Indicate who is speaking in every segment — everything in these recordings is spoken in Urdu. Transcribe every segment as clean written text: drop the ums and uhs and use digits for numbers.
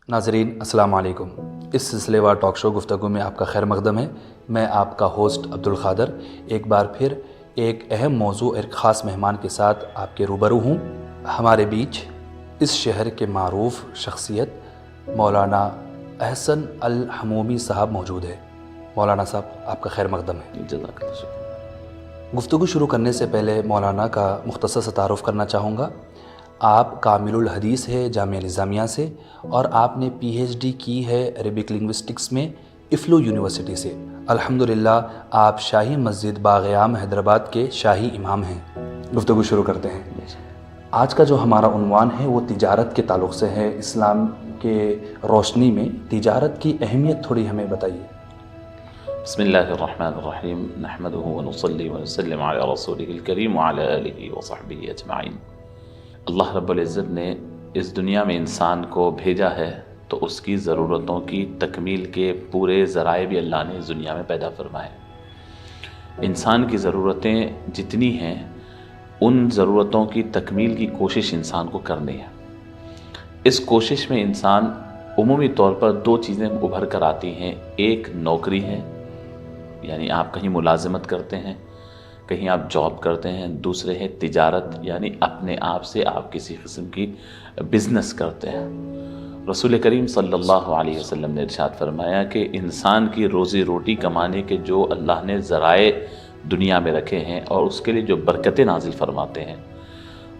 Speaker 1: ناظرین السلام علیکم۔ اس سلسلے وار ٹاک شو گفتگو میں آپ کا خیر مقدم ہے۔ میں آپ کا ہوسٹ عبدالقادر ایک بار پھر ایک اہم موضوع اور خاص مہمان کے ساتھ آپ کے روبرو ہوں۔ ہمارے بیچ اس شہر کے معروف شخصیت مولانا احسن الحمومی صاحب موجود ہے۔ مولانا صاحب آپ کا خیر مقدم ہے۔
Speaker 2: جزاک اللہ شکریہ۔
Speaker 1: گفتگو شروع کرنے سے پہلے مولانا کا مختصر سا تعارف کرنا چاہوں گا۔ آپ کامل الحدیث ہے جامعہ نظامیہ سے، اور آپ نے پی ایچ ڈی کی ہے عربک لنگوسٹکس میں افلو یونیورسٹی سے۔ الحمدللہ آپ شاہی مسجد باغیام حیدرآباد کے شاہی امام ہیں۔ گفتگو شروع کرتے ہیں۔ آج کا جو ہمارا عنوان ہے وہ تجارت کے تعلق سے ہے۔ اسلام کے روشنی میں تجارت کی اہمیت تھوڑی ہمیں بتائیے۔
Speaker 2: بسم اللہ الرحمن الرحیم، نحمدہ ونصلی ونسلم علی رسولہ الکریم وعلی آلہ وصحبہ اجمعین۔ اللہ رب العزت نے اس دنیا میں انسان کو بھیجا ہے تو اس کی ضرورتوں کی تکمیل کے پورے ذرائع بھی اللہ نے اس دنیا میں پیدا فرمائے۔ انسان کی ضرورتیں جتنی ہیں ان ضرورتوں کی تکمیل کی کوشش انسان کو کرنی ہے۔ اس کوشش میں انسان عمومی طور پر دو چیزیں ابھر کر آتی ہیں۔ ایک نوکری ہے، یعنی آپ کہیں ملازمت کرتے ہیں، کہیں آپ جاب کرتے ہیں۔ دوسرے ہے تجارت، یعنی اپنے آپ سے آپ کسی قسم کی بزنس کرتے ہیں۔ رسول کریم صلی اللہ علیہ وسلم نے ارشاد فرمایا کہ انسان کی روزی روٹی کمانے کے جو اللہ نے ذرائع دنیا میں رکھے ہیں اور اس کے لیے جو برکتیں نازل فرماتے ہیں،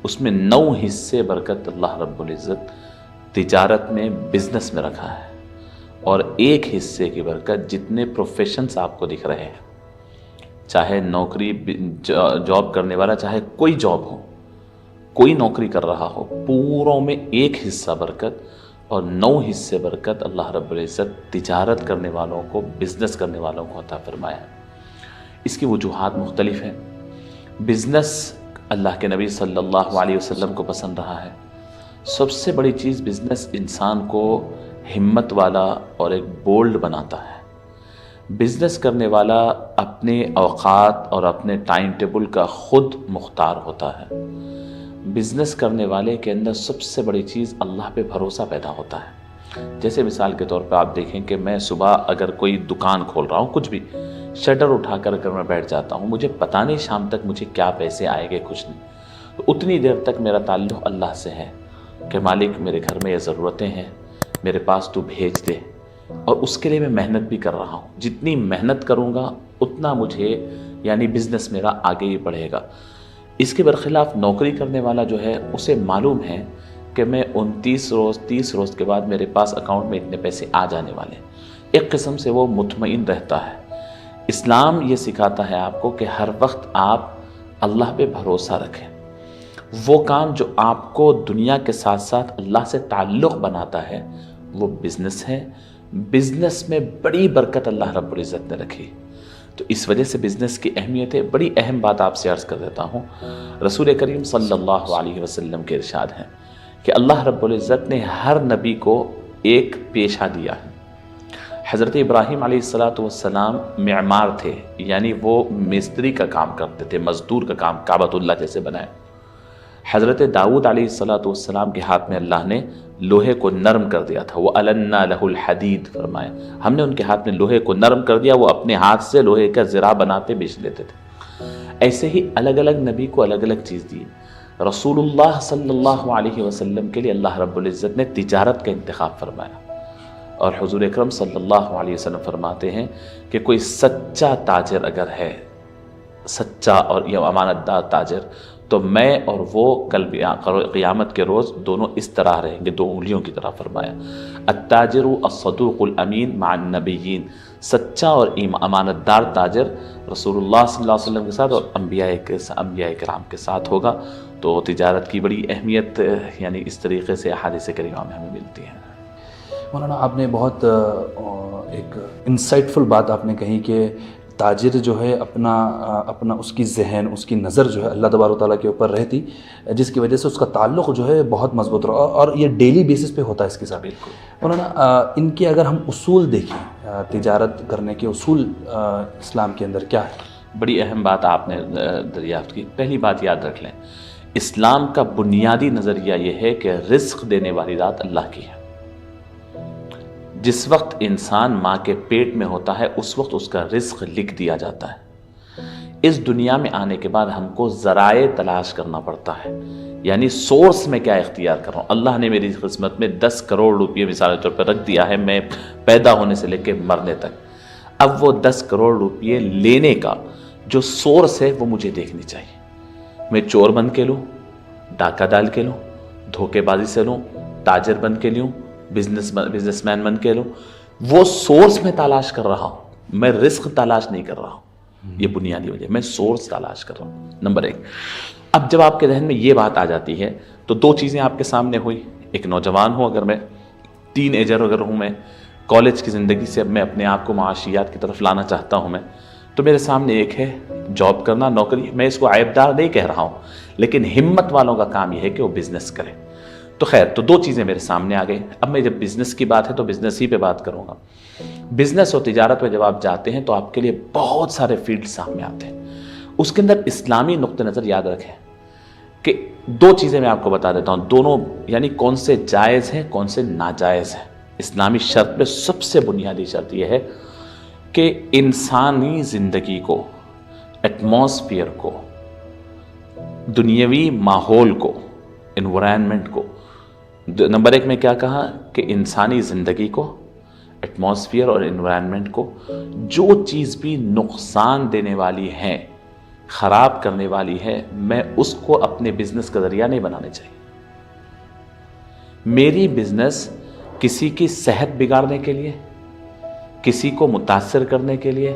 Speaker 2: اس میں 9 حصے برکت اللہ رب العزت تجارت میں، بزنس میں رکھا ہے، اور 1 حصے کی برکت جتنے پروفیشنز آپ کو دکھ رہے ہیں، چاہے نوکری جاب کرنے والا، چاہے کوئی جاب ہو، کوئی نوکری کر رہا ہو، پوروں میں 1 حصہ برکت اور 9 حصے برکت اللہ رب العزت تجارت کرنے والوں کو، بزنس کرنے والوں کو عطا فرمایا۔ اس کی وجوہات مختلف ہیں۔ بزنس اللہ کے نبی صلی اللہ علیہ وسلم کو پسند رہا ہے۔ سب سے بڑی چیز بزنس انسان کو ہمت والا اور ایک بولڈ بناتا ہے۔ بزنس کرنے والا اپنے اوقات اور اپنے ٹائم ٹیبل کا خود مختار ہوتا ہے۔ بزنس کرنے والے کے اندر سب سے بڑی چیز اللہ پہ بھروسہ پیدا ہوتا ہے۔ جیسے مثال کے طور پہ آپ دیکھیں کہ میں صبح اگر کوئی دکان کھول رہا ہوں، کچھ بھی شٹر اٹھا کر اگر میں بیٹھ جاتا ہوں، مجھے پتہ نہیں شام تک مجھے کیا پیسے آئے گے، کچھ نہیں، تو اتنی دیر تک میرا تعلق اللہ سے ہے کہ مالک میرے گھر میں یہ ضرورتیں ہیں، میرے پاس تو بھیج دے، اور اس کے لیے میں محنت بھی کر رہا ہوں۔ جتنی محنت کروں گا اتنا مجھے، یعنی بزنس میرا آگے ہی بڑھے گا۔ اس کے برخلاف نوکری کرنے والا جو ہے، اسے معلوم ہے کہ میں 29 روز 30 روز کے بعد میرے پاس اکاؤنٹ میں اتنے پیسے آ جانے والے ہیں۔ ایک قسم سے وہ مطمئن رہتا ہے۔ اسلام یہ سکھاتا ہے آپ کو کہ ہر وقت آپ اللہ پہ بھروسہ رکھیں۔ وہ کام جو آپ کو دنیا کے ساتھ ساتھ اللہ سے تعلق بناتا ہے وہ بزنس ہے۔ بزنس میں بڑی برکت اللہ رب العزت نے رکھی، تو اس وجہ سے بزنس کی اہمیت ہے۔ بڑی اہم بات آپ سے عرض کر دیتا ہوں۔ رسول کریم صلی اللہ علیہ وسلم کے ارشاد ہیں کہ اللہ رب العزت نے ہر نبی کو ایک پیشہ دیا ہے۔ حضرت ابراہیم علیہ السلام معمار تھے، یعنی وہ مستری کا کام کرتے تھے، مزدور کا کام، کعبۃ اللہ جیسے بنائے۔ حضرت داؤد علیہ السلام کے ہاتھ میں اللہ نے لوہے کو نرم کر دیا تھا، وَأَلَنَّا لَهُ الْحَدِيدِ فرمایا، ہم نے ان کے ہاتھ میں لوہے کو نرم کر دیا، وہ اپنے ہاتھ سے لوہے کا زرہ بناتے بیچ لیتے تھے۔ ایسے ہی الگ الگ نبی کو الگ الگ چیز دی۔ رسول اللہ صلی اللہ علیہ وسلم کے لیے اللہ رب العزت نے تجارت کا انتخاب فرمایا، اور حضور اکرم صلی اللہ علیہ وسلم فرماتے ہیں کہ کوئی سچا تاجر اگر ہے، سچا اور یہ امانت دار تاجر، تو میں اور وہ کل قیامت کے روز دونوں اس طرح رہیں گے، 2 انگلیوں کی طرح فرمایا۔ التاجر الصدوق الامین مع النبیین، سچا اور امانت دار تاجر رسول اللہ صلی اللہ علیہ وسلم کے ساتھ اور انبیاء کرام کے ساتھ ہوگا۔ تو تجارت کی بڑی اہمیت یعنی اس طریقے سے احادیث کریمہ میں ہمیں ملتی ہے۔
Speaker 1: مولانا آپ نے بہت ایک انسائٹ فل بات آپ نے کہی کہ تاجر جو ہے اپنا اس کی ذہن، اس کی نظر جو ہے اللہ تبارک و تعالیٰ کے اوپر رہتی، جس کی وجہ سے اس کا تعلق جو ہے بہت مضبوط رہا، اور یہ ڈیلی بیسس پہ ہوتا ہے اس کے ساتھ۔
Speaker 2: بالکل
Speaker 1: مولانا ان کے اگر ہم اصول دیکھیں، تجارت کرنے کے اصول اسلام کے اندر کیا ہے؟
Speaker 2: بڑی اہم بات آپ نے دریافت کی۔ پہلی بات یاد رکھ لیں، اسلام کا بنیادی نظریہ یہ ہے کہ رزق دینے والی ذات اللہ کی ہے۔ جس وقت انسان ماں کے پیٹ میں ہوتا ہے اس وقت اس کا رزق لکھ دیا جاتا ہے. اس دنیا میں آنے کے بعد ہم کو ذرائع تلاش کرنا پڑتا ہے، یعنی سورس میں کیا اختیار کر رہا ہوں. اللہ نے میری قسمت میں 10 کروڑ روپے مثال کے طور پر رکھ دیا ہے، میں پیدا ہونے سے لے کے مرنے تک. اب وہ 10 کروڑ روپے لینے کا جو سورس ہے وہ مجھے دیکھنی چاہیے. میں چور بن کے لوں، ڈاکہ ڈال کے لوں، دھوکے بازی سے لوں، تاجر بن کے لوں، بزنس مین بن کے لوں، وہ سورس میں تلاش کر رہا ہوں. میں رزق تلاش نہیں کر رہا ہوں. یہ بنیادی وجہ، میں سورس تلاش کر رہا ہوں. نمبر 1. اب جب آپ کے ذہن میں یہ بات آ جاتی ہے تو 2 چیزیں آپ کے سامنے ہوئی. ایک نوجوان ہوں اگر میں، ٹین ایجر اگر ہوں میں، کالج کی زندگی سے اب میں اپنے آپ کو معاشیات کی طرف لانا چاہتا ہوں میں، تو میرے سامنے ایک ہے جاب کرنا، نوکری. میں اس کو عیبدار نہیں کہہ رہا ہوں، لیکن ہمت والوں کا کام یہ ہے کہ وہ بزنس کرے. تو خیر، تو 2 چیزیں میرے سامنے آ گئی. اب میں جب بزنس کی بات ہے تو بزنس ہی پہ بات کروں گا. بزنس اور تجارت میں جب آپ جاتے ہیں تو آپ کے لیے بہت سارے فیلڈ سامنے آتے ہیں. اس کے اندر اسلامی نقطہ نظر یاد رکھیں کہ 2 چیزیں میں آپ کو بتا دیتا ہوں، دونوں یعنی کون سے جائز ہیں کون سے ناجائز ہیں. اسلامی شرط میں سب سے بنیادی شرط یہ ہے کہ انسانی زندگی کو، ایٹماسفیئر کو، دنیاوی ماحول کو، انوائرمنٹ کو. نمبر 1 میں کیا کہا کہ انسانی زندگی کو، ایٹماسفیئر اور انوائرمنٹ کو جو چیز بھی نقصان دینے والی ہے، خراب کرنے والی ہے، میں اس کو اپنے بزنس کا ذریعہ نہیں بنانے چاہیے. میری بزنس کسی کی صحت بگاڑنے کے لیے، کسی کو متاثر کرنے کے لیے،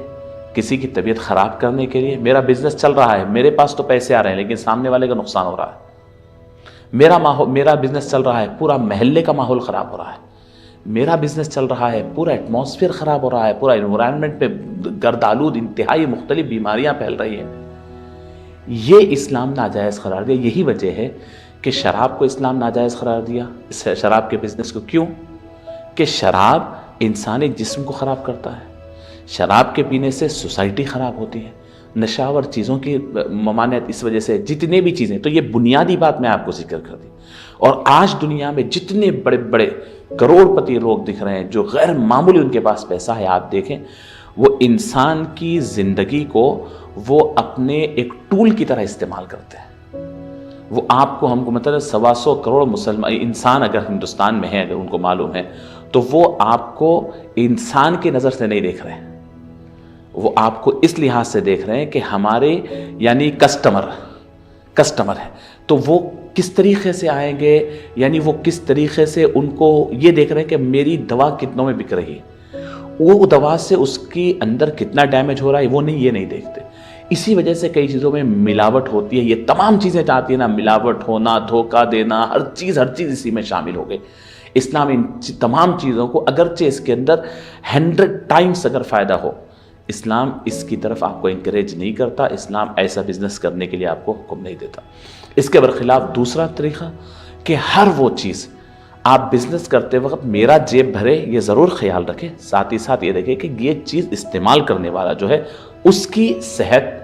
Speaker 2: کسی کی طبیعت خراب کرنے کے لیے میرا بزنس چل رہا ہے. میرے پاس تو پیسے آ رہے ہیں لیکن سامنے والے کا نقصان ہو رہا ہے. میرا بزنس چل رہا ہے، پورا محلے کا ماحول خراب ہو رہا ہے. میرا بزنس چل رہا ہے، پورا ایٹماسفیئر خراب ہو رہا ہے، پورا انوائرمنٹ پہ گرد آلود انتہائی مختلف بیماریاں پھیل رہی ہیں. یہ اسلام ناجائز قرار دیا. یہی وجہ ہے کہ شراب کو اسلام ناجائز قرار دیا، شراب کے بزنس کو. کیوں؟ کہ شراب انسانی جسم کو خراب کرتا ہے. شراب کے پینے سے سوسائٹی خراب ہوتی ہے. نشاور چیزوں کی ممانعت اس وجہ سے، جتنے بھی چیزیں. تو یہ بنیادی بات میں آپ کو ذکر کر دی. اور آج دنیا میں جتنے بڑے بڑے کروڑ پتی لوگ دکھ رہے ہیں جو غیر معمولی ان کے پاس پیسہ ہے، آپ دیکھیں وہ انسان کی زندگی کو وہ اپنے ایک ٹول کی طرح استعمال کرتے ہیں. وہ آپ کو، ہم کو مطلب 125 کروڑ مسلمان انسان اگر ہندوستان میں ہیں، اگر ان کو معلوم ہے تو وہ آپ کو انسان کی نظر سے نہیں دیکھ رہے ہیں. وہ آپ کو اس لحاظ سے دیکھ رہے ہیں کہ ہمارے یعنی کسٹمر ہے. تو وہ کس طریقے سے آئیں گے، یعنی وہ کس طریقے سے ان کو یہ دیکھ رہے ہیں کہ میری دوا کتنوں میں بک رہی ہے، وہ دوا سے اس کی اندر کتنا ڈیمیج ہو رہا ہے، وہ یہ نہیں دیکھتے. اسی وجہ سے کئی چیزوں میں ملاوٹ ہوتی ہے. یہ تمام چیزیں چاہتی ہیں نا، ملاوٹ ہونا، دھوکہ دینا، ہر چیز اسی میں شامل ہو گئی. اسلام ان تمام چیزوں کو، اگرچہ اس کے اندر 100 ٹائمز اگر فائدہ ہو، اسلام اس کی طرف آپ کو انکریج نہیں کرتا. اسلام ایسا بزنس کرنے کے لیے آپ کو حکم نہیں دیتا. اس کے برخلاف دوسرا طریقہ کہ ہر وہ چیز آپ بزنس کرتے وقت میرا جیب بھرے، یہ ضرور خیال رکھیں. ساتھ ہی ساتھ یہ دیکھیں کہ یہ چیز استعمال کرنے والا جو ہے اس کی صحت،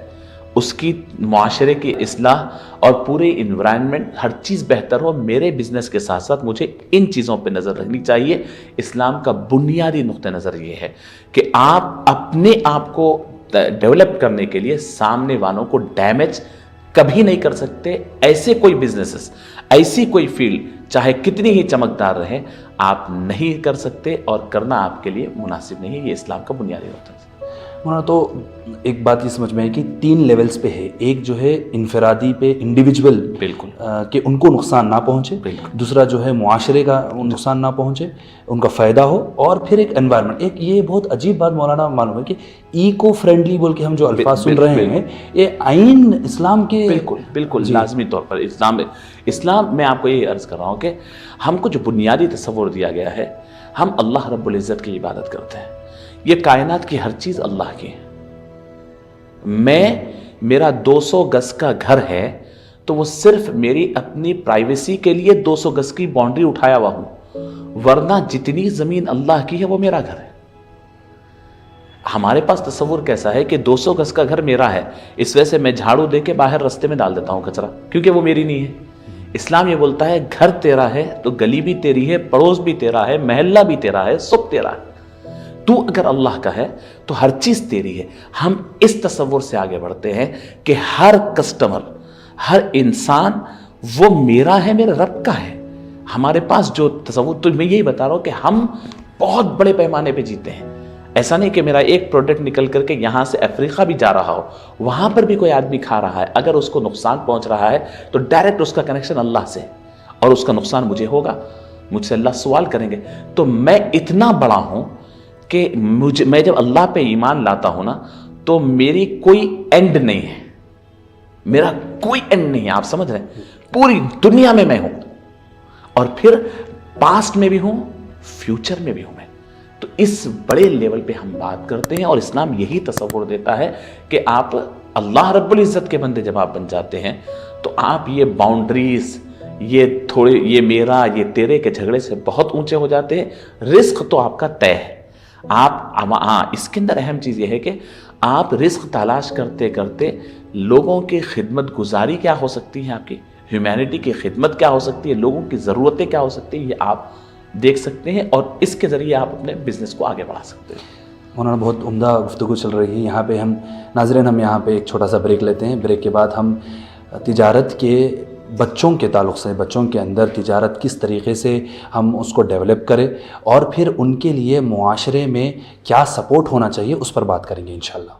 Speaker 2: اس کی معاشرے کی اصلاح اور پورے انوائرمنٹ ہر چیز بہتر ہو. میرے بزنس کے ساتھ ساتھ مجھے ان چیزوں پہ نظر رکھنی چاہیے. اسلام کا بنیادی نقطہ نظر یہ ہے کہ آپ اپنے آپ کو ڈیولپ کرنے کے لیے سامنے والوں کو ڈیمیج کبھی نہیں کر سکتے. ایسے کوئی بزنسز، ایسی کوئی فیلڈ چاہے کتنی ہی چمکدار رہے، آپ نہیں کر سکتے اور کرنا آپ کے لیے مناسب نہیں ہے. یہ اسلام کا بنیادی نقطہ ہے.
Speaker 1: مولانا تو ایک بات یہ سمجھ میں ہے کہ 3 لیولز پہ ہے. ایک جو ہے انفرادی پہ، انڈیویجول،
Speaker 2: بالکل،
Speaker 1: کہ ان کو نقصان نہ پہنچے. دوسرا جو ہے معاشرے کا نقصان نہ پہنچے، ان کا فائدہ ہو. اور پھر ایک انوائرمنٹ. ایک یہ بہت عجیب بات مولانا معلوم ہے کہ ایکو فرینڈلی بول کے ہم جو الفاظ سن رہے ہیں، یہ عین اسلام کے
Speaker 2: بالکل لازمی طور پر اسلام میں آپ کو یہ عرض کر رہا ہوں کہ ہم کو جو بنیادی تصور دیا گیا ہے، ہم اللہ رب العزت کی عبادت کرتے ہیں. یہ کائنات کی ہر چیز اللہ کی ہے. میرا 200 گز کا گھر ہے تو وہ صرف میری اپنی پرائیویسی کے لیے 200 گز کی باؤنڈری اٹھایا ہوا ہوں، ورنہ جتنی زمین اللہ کی ہے وہ میرا گھر ہے. ہمارے پاس تصور کیسا ہے کہ 200 گز کا گھر میرا ہے، اس وجہ سے میں جھاڑو دے کے باہر رستے میں ڈال دیتا ہوں کچرا، کیونکہ وہ میری نہیں ہے. اسلام یہ بولتا ہے گھر تیرا ہے تو گلی بھی تیری ہے، پڑوس بھی تیرا ہے، محلہ بھی تیرا ہے، سب تیرا ہے. تو اگر اللہ کا ہے تو ہر چیز تیری ہے. ہم اس تصور سے آگے بڑھتے ہیں کہ ہر کسٹمر، ہر انسان وہ میرا ہے، میرے رب کا ہے. ہمارے پاس جو تصور، تو میں یہی بتا رہا ہوں کہ ہم بہت بڑے پیمانے پہ جیتے ہیں. ایسا نہیں کہ میرا ایک پروڈکٹ نکل کر کے یہاں سے افریقہ بھی جا رہا ہو، وہاں پر بھی کوئی آدمی کھا رہا ہے، اگر اس کو نقصان پہنچ رہا ہے تو ڈائریکٹ اس کا کنیکشن اللہ سے، اور اس کا نقصان مجھے ہوگا، مجھ سے اللہ سوال کریں گے. تو میں اتنا بڑا ہوں کہ میں جب اللہ پہ ایمان لاتا ہوں نا تو میری کوئی اینڈ نہیں ہے، میرا کوئی اینڈ نہیں ہے. آپ سمجھ رہے ہیں؟ پوری دنیا میں ہوں، اور پھر پاسٹ میں بھی ہوں، فیوچر میں بھی ہوں میں. تو اس بڑے لیول پہ ہم بات کرتے ہیں، اور اسلام یہی تصور دیتا ہے کہ آپ اللہ رب العزت کے بندے جب آپ بن جاتے ہیں تو آپ یہ باؤنڈریز، یہ تھوڑے یہ میرا یہ تیرے کے جھگڑے سے بہت اونچے ہو جاتے ہیں. رزق تو آپ کا طے ہے. ہاں اس کے اندر اہم چیز یہ ہے کہ آپ رزق تلاش کرتے کرتے لوگوں کی خدمت گزاری کیا ہو سکتی ہے، آپ کی ہیومینٹی کی خدمت کیا ہو سکتی ہے، لوگوں کی ضرورتیں کیا ہو سکتی ہیں، یہ آپ دیکھ سکتے ہیں، اور اس کے ذریعے آپ اپنے بزنس کو آگے بڑھا سکتے ہیں.
Speaker 1: مولانا بہت عمدہ گفتگو چل رہی ہے یہاں پہ. ہم ناظرین ہم یہاں پہ ایک چھوٹا سا بریک لیتے ہیں. بریک کے بعد ہم تجارت کے بچوں کے تعلق سے، بچوں کے اندر تجارت کس طریقے سے ہم اس کو ڈیولپ کریں اور پھر ان کے لیے معاشرے میں کیا سپورٹ ہونا چاہیے، اس پر بات کریں گے انشاءاللہ.